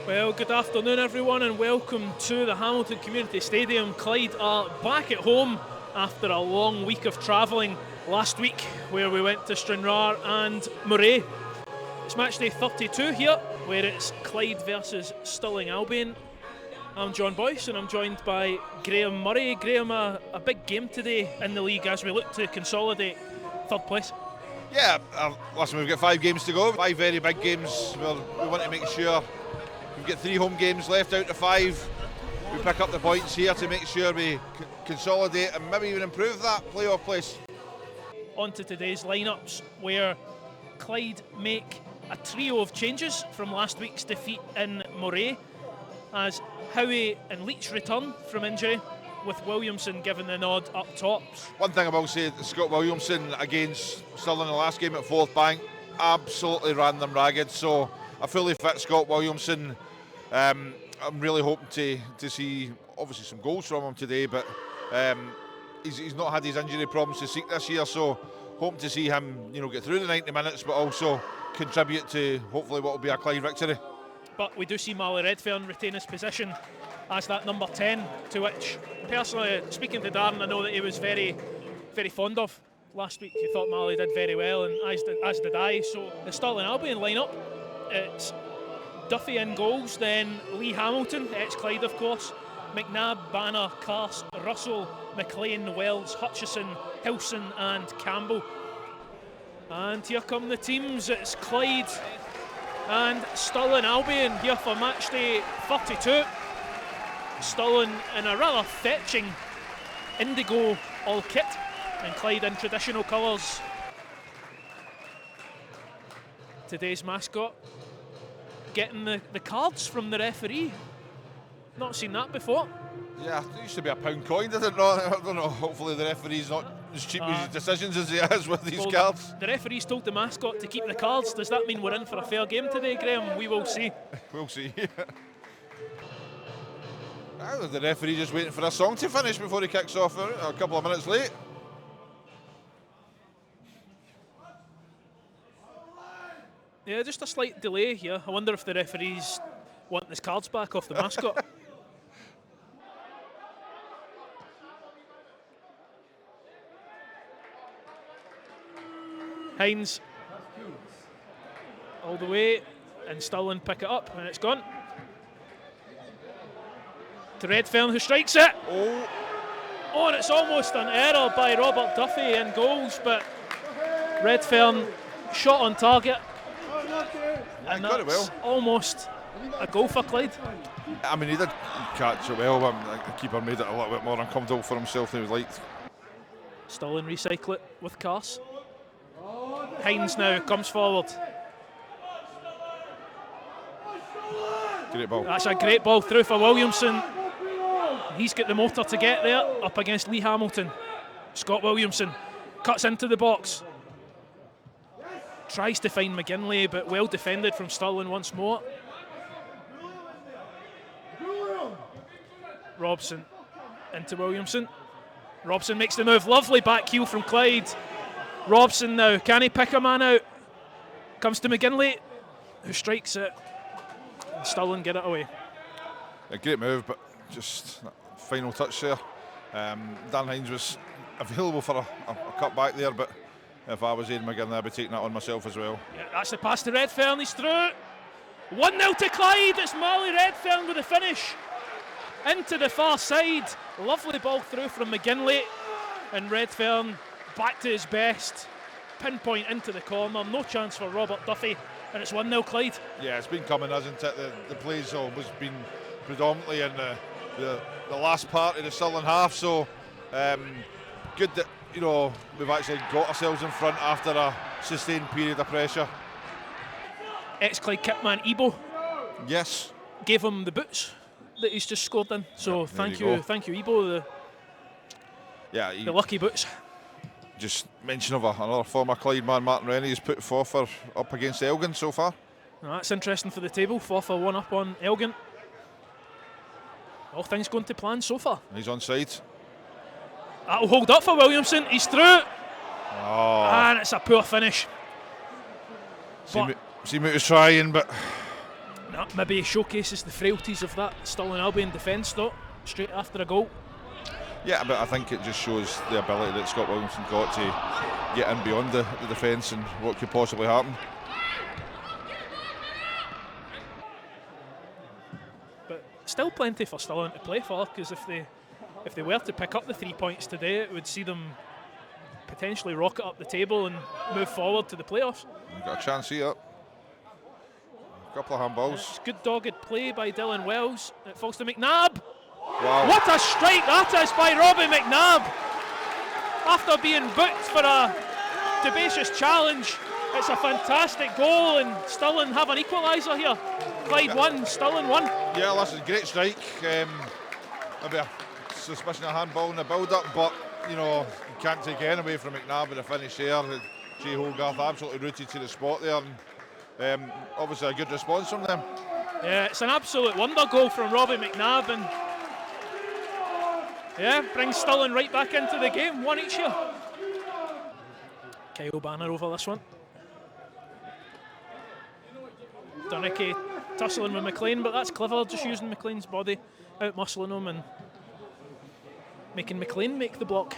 Well, good afternoon everyone and welcome to the Hamilton Community Stadium. Clyde are back at home after a long week of travelling last week where we went to Stranraer and Moray. It's match day 32 here where it's Clyde versus Stirling Albion. I'm John Boyce and I'm joined by Graham Murray. Graham, a big game today in the league as we look to consolidate third place. Yeah, listen, we've got 5 games to go, 5 very big games. We want to make sure we've got 3 home games left out of 5. We pick up the points here to make sure we consolidate and maybe even improve that playoff place. On to today's lineups where Clyde make a trio of changes from last week's defeat in Moray as Howie and Leach return from injury, with Williamson given the nod up top. One thing I will say, Scott Williamson against Stirling in the last game at Fourth Bank absolutely ran them ragged, so a fully fit Scott Williamson. I'm really hoping to see obviously some goals from him today, but he's not had his injury problems to seek this year, so hoping to see him get through the 90 minutes but also contribute to hopefully what will be a Clyde victory. But we do see Marley Redfern retain his position as that number 10, to which personally, speaking to Darren, I know that he was very, very fond of last week. He thought Marley did very well, and as did I. So the Stirling Albion lineup, it's Duffy in goals, then Lee Hamilton, ex-Clyde of course, McNab, Banner, Karst, Russell, McLean, Wells, Hutchison, Hilson and Campbell. And here come the teams. It's Clyde and Stirling Albion here for match day 32. Stirling in a rather fetching indigo all kit and Clyde in traditional colours. Today's mascot getting the cards from the referee. Not seen that before. Yeah, there used to be a £1 coin, did it not? I don't know, hopefully the referee's not as cheap with his decisions as he is with these cards. The referee's told the mascot to keep the cards. Does that mean we're in for a fair game today, Graham? We will see. We'll see. The referee just waiting for a song to finish before he kicks off, a couple of minutes late. Yeah, just a slight delay here. I wonder if the referees want his cards back off the mascot. Hines all the way, and Stirling pick it up, and it's gone. To Redfern, who strikes it. Oh, and it's almost an error by Robert Duffy in goals, but Redfern shot on target, and that's almost a goal for Clyde. I mean, he did catch it well, but the keeper made it a little bit more uncomfortable for himself than he would like. Stirling recycle it with Karst. Hines now comes forward. Great ball. That's a great ball through for Williamson. He's got the motor to get there, up against Lee Hamilton. Scott Williamson cuts into the box. Tries to find McGinley, but well defended from Stirling once more. Robson into Williamson. Robson makes the move. Lovely back heel from Clyde. Robson now, can he pick a man out? Comes to McGinley, who strikes it. Stirling get it away. A great move, but just that final touch there. Dan Hines was available for a cut back there, but if I was Aidan McGinley, I'd be taking that on myself as well. Yeah, that's the pass to Redfern, he's through. 1-0 to Clyde, it's Marley Redfern with the finish. Into the far side, lovely ball through from McGinley, and Redfern back to his best. Pinpoint into the corner, no chance for Robert Duffy, and it's 1-0 Clyde. Yeah, it's been coming, hasn't it? The play's always been predominantly in the last part of the Stirling half, so good that we've actually got ourselves in front after a sustained period of pressure. Ex-Clyde kitman Ebo, yes, gave him the boots that he's just scored in. So yeah, thank you, Ebo. The lucky boots. Just mention of another former Clyde man, Martin Rennie, has put Forfar up against Elgin so far. Now that's interesting for the table. Forfar 1 up on Elgin. All things going to plan so far. He's onside. That'll hold up for Williamson. He's through. And it's a poor finish. Seemed he was trying, but That maybe showcases the frailties of that Stirling Albion defence, though, straight after a goal. Yeah, but I think it just shows the ability that Scott Williamson got to get in beyond the defence and what could possibly happen. But still plenty for Stirling to play for, because if they were to pick up the 3 points today, it would see them potentially rocket up the table and move forward to the playoffs. You've got a chance here. A couple of handballs. It's good dogged play by Dylan Wells. It falls to McNab. Wow. What a strike that is by Robbie McNab. After being booked for a dubious challenge, it's a fantastic goal, and Stirling have an equaliser here. Clyde 1, Stirling 1. Yeah, listen, great strike. Maybe a suspicion of handball in the build-up, but you know, you can't take any away from McNab with the finish there. Jay Hogarth absolutely rooted to the spot there, and obviously a good response from them. Yeah, it's an absolute wonder goal from Robbie McNab, and yeah, brings Stirling right back into the game, one each here. Kyle Banner over this one. Donicky tussling with McLean, but that's clever, just using McLean's body, out-muscling him and making McLean make the block.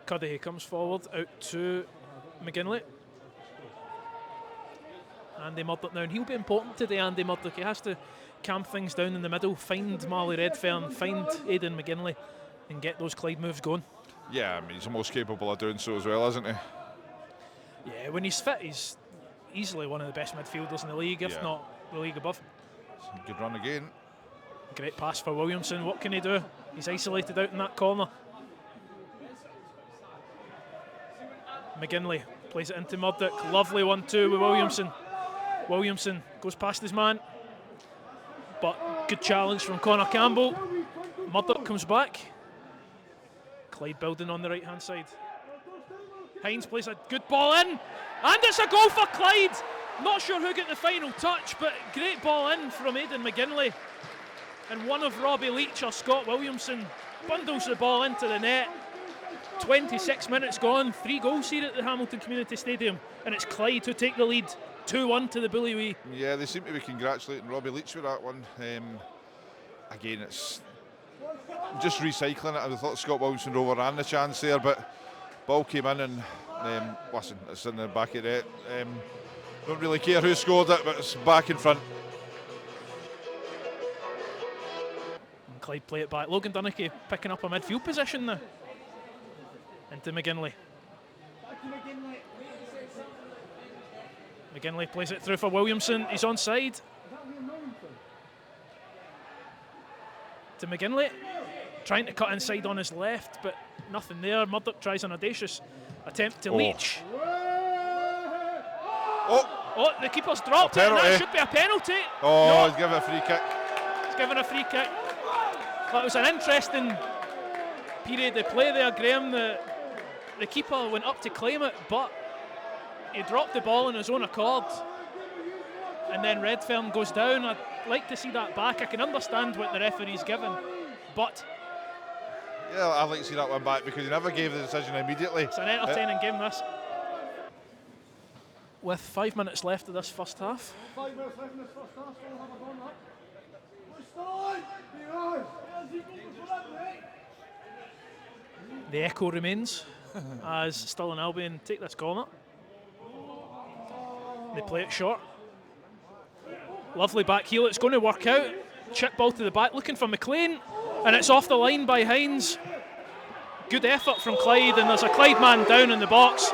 Cuddihy comes forward, out to McGinley. Andy Murdoch now, and he'll be important today, Andy Murdoch. He has to calm things down in the middle, find Marley Redfern, find Aidan McGinley, and get those Clyde moves going. Yeah, I mean, he's the most capable of doing so as well, isn't he? Yeah, when he's fit, he's easily one of the best midfielders in the league, if not the league above. Good run again. Great pass for Williamson. What can he do? He's isolated out in that corner. McGinley plays it into Murdoch. Lovely 1-2 with Williamson. Williamson goes past his man, but good challenge from Connor Campbell. Murdoch comes back. Clyde building on the right hand side. Hines plays a good ball in, and it's a goal for Clyde. Not sure who got the final touch, but great ball in from Aidan McGinley. And one of Robbie Leach or Scott Williamson bundles the ball into the net. 26 minutes gone, 3 goals here at the Hamilton Community Stadium, and it's Clyde who take the lead, 2-1 to the Bully. Yeah, they seem to be congratulating Robbie Leach with that one. Again, it's just recycling it. I thought Scott Williamson overran the chance there, but ball came in and listen, it's in the back of the net. Don't really care who scored it, but it's back in front. And Clyde play it back. Logan Donicky picking up a midfield position now. Into McGinley. McGinley plays it through for Williamson. He's onside. To McGinley. Trying to cut inside on his left, but nothing there. Murdoch tries an audacious attempt to Leach. Oh, the keeper's dropped it, and that should be a penalty. Oh, he's given a free kick. He's given a free kick. That was an interesting period of play there, Graham. The keeper went up to claim it, but he dropped the ball on his own accord. And then Redfern goes down. I'd like to see that back. I can understand what the referee's given, but yeah, I'd like to see that one back because he never gave the decision immediately. It's an entertaining game, this. With 5 minutes left of this first half. 5 minutes left in this first half, still have a gone that. The echo remains as Stirling Albion take this corner. They play it short. Lovely back heel, it's going to work out. Chip ball to the back, looking for McLean, and it's off the line by Hines. Good effort from Clyde, and there's a Clyde man down in the box.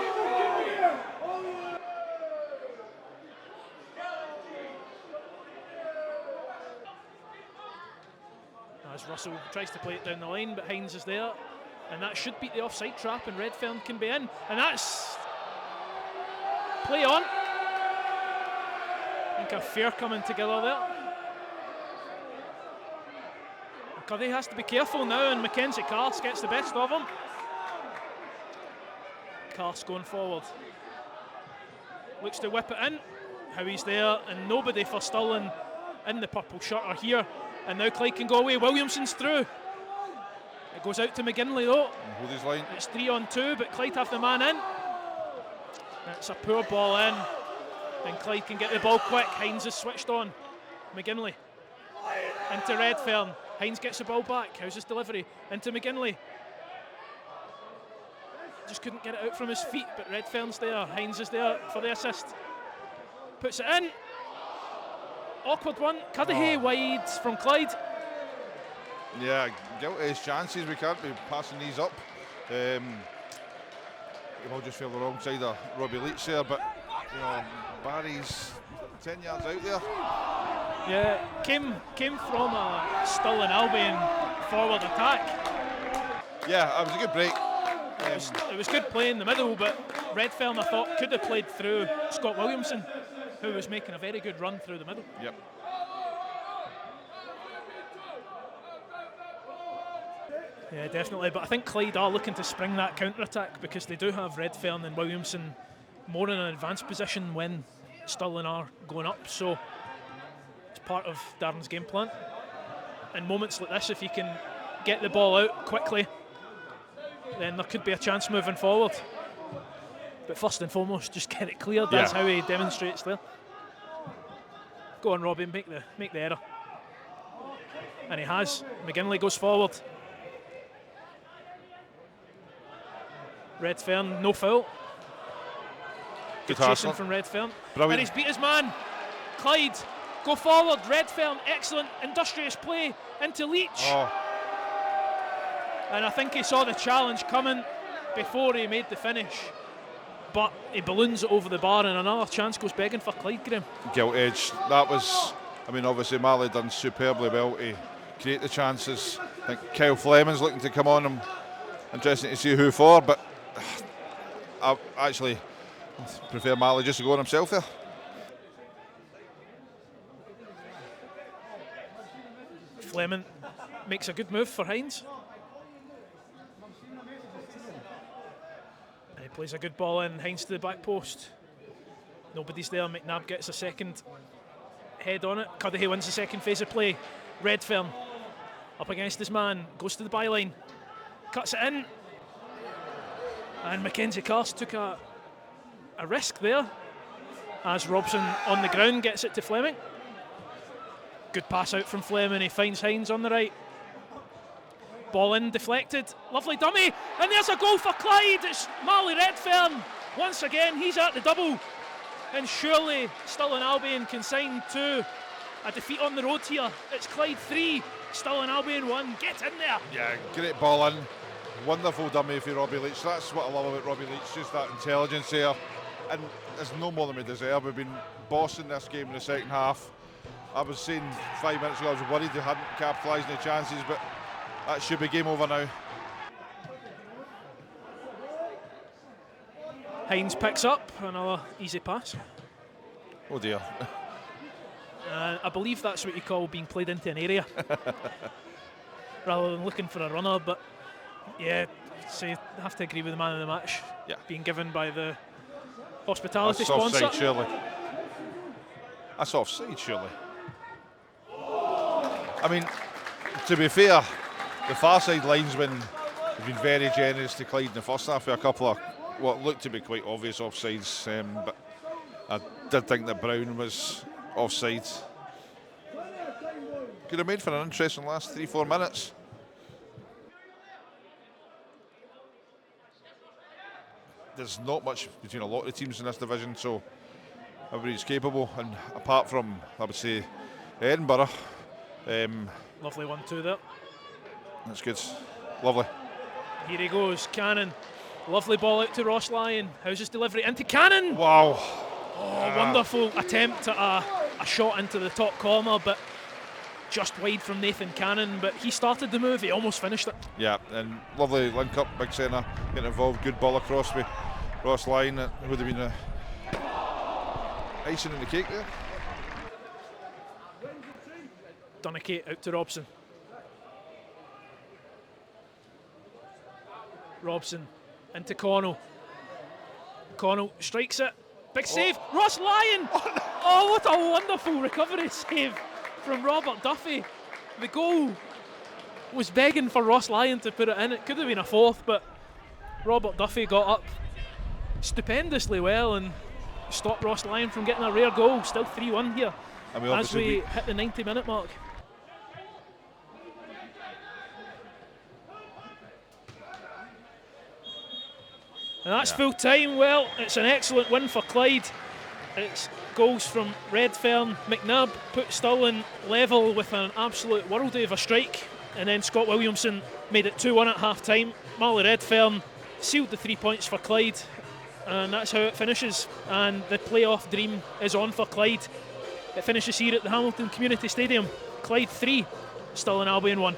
As Russell tries to play it down the line, but Hines is there, and that should beat the offside trap, and Redfern can be in, and that's play on. I think a fair coming together there. Cuddihy has to be careful now, and Mackenzie Carse gets the best of him. Carse going forward. Looks to whip it in. Howie's there, and nobody for Stirling in the purple shirt are here. And now Clyde can go away. Williamson's through. It goes out to McGinley though. Hold his line. It's 3-on-2, but Clyde have the man in. It's a poor ball in, and Clyde can get the ball quick. Hines is switched on. McGinley into Redfern. Hines gets the ball back. How's his delivery? Into McGinley. Just couldn't get it out from his feet, but Redfern's there. Hines is there for the assist. Puts it in. Awkward one. Cudahy wide from Clyde. Yeah, guilty his chances. We can't be passing these up. You will just feel the wrong side of Robbie Leach there, but you know, Barry's 10 yards out there. Yeah, came from a Stirling Albion forward attack. Yeah, it was a good break. It was good play in the middle, but Redfern, I thought, could have played through Scott Williamson, who was making a very good run through the middle. Yep. Yeah, definitely, but I think Clyde are looking to spring that counter-attack because they do have Redfern and Williamson more in an advanced position when Stirling are going up, so it's part of Darren's game plan. In moments like this, if you can get the ball out quickly, then there could be a chance moving forward. But first and foremost, just get it cleared. That's how he demonstrates there. Go on, Robbie, make the error. And he has. McGinley goes forward. Redfern, no foul. Good chasing from Redfern. Brilliant. And he's beat his man. Clyde, go forward. Redfern, excellent, industrious play into Leach. Oh. And I think he saw the challenge coming before he made the finish. But he balloons it over the bar, and another chance goes begging for Clyde, Graham. Gilt edge. That was, I mean, obviously Marley done superbly well to create the chances. I think Kyle Fleming's looking to come on. I'm interested to see who for, but I actually prefer Marley just to go on himself there. Fleming makes a good move for Hines. And he plays a good ball in. Hines to the back post. Nobody's there. McNab gets a second head on it. Cudahy wins the second phase of play. Redfern up against his man. Goes to the byline. Cuts it in. And Mackenzie Carse took a risk there as Robson on the ground gets it to Fleming. Good pass out from Fleming. He finds Hines on the right. Ball in, deflected. Lovely dummy. And there's a goal for Clyde. It's Marley Redfern. Once again, he's at the double. And surely Stirling Albion can sign to a defeat on the road here. It's Clyde 3, Stirling Albion 1. Get in there. Yeah, great ball in. Wonderful dummy for Robbie Leach. That's what I love about Robbie Leach, just that intelligence there. And there's no more than we deserve. We've been bossing this game in the second half. I was saying 5 minutes ago I was worried they hadn't capitalised on the chances, but that should be game over now. Hines picks up another easy pass. Oh dear. I believe that's what you call being played into an area rather than looking for a runner, but yeah, so you have to agree with the man of the match being given by the hospitality That's sponsor. offside, surely. That's offside, surely. I mean, to be fair, the far side linesmen have been very generous to Clyde in the first half with a couple of what looked to be quite obvious offsides, but I did think that Brown was offside. Could have made for an interesting last 3-4 minutes. There's not much between a lot of teams in this division, so everybody's capable, and apart from, I would say, Edinburgh. Lovely 1-2 there. That's good. Lovely. Here he goes, Cannon. Lovely ball out to Ross Lyon. How's his delivery? Into Cannon! Wow. Oh, wonderful attempt at a shot into the top corner, but just wide from Nathan Cannon. But he started the move, he almost finished it. Yeah, and lovely link up, big centre, getting involved, good ball across with Ross Lyon. It would have been a icing in the cake there. Dunikate out to Robson. Robson into Connell. Connell strikes it. Big save. Ross Lyon! Oh, what a wonderful recovery save from Robert Duffy. The goal was begging for Ross Lyon to put it in. It could have been a fourth, but Robert Duffy got up stupendously well and stopped Ross Lyon from getting a rare goal. Still 3-1 here And we as we obviously hit the 90-minute mark. And that's full time. Well, it's an excellent win for Clyde. It's goals from Redfern. McNab put Stirling level with an absolute worldie of a strike. And then Scott Williamson made it 2-1 at half time. Marley Redfern sealed the 3 points for Clyde. And that's how it finishes. And the playoff dream is on for Clyde. It finishes here at the Hamilton Community Stadium. Clyde 3, Stirling Albion 1.